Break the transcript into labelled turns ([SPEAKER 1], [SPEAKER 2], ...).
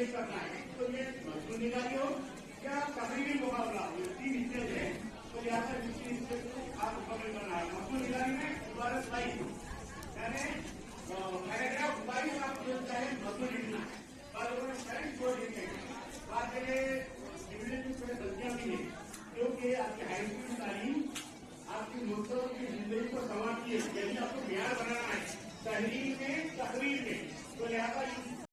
[SPEAKER 1] नहीं करना है, तो ये मजबूत निकाली हो या तकरीबी मुकाबला हो, 3 हिस्से है। तो लिहाजा दूसरे हिस्से को आप मुकम्मल करना है। मजबूत निकाली में दोबारा स्लाइड यानी पैराग्राफ वाइज आप जो चाहे मजबूत लिखना है, और उन्होंने साइड को लिखेंगे। बात है इंग्लिश में थोड़ी गलतियां भी है, क्योंकि आपकी हाई स्कूल तालीम आपकी मुस्तक़बिल की जिंदगी को संवारती है। यदि आपको बिहार बनाना है तहरीर में, तकरीर में, तो लिहाजा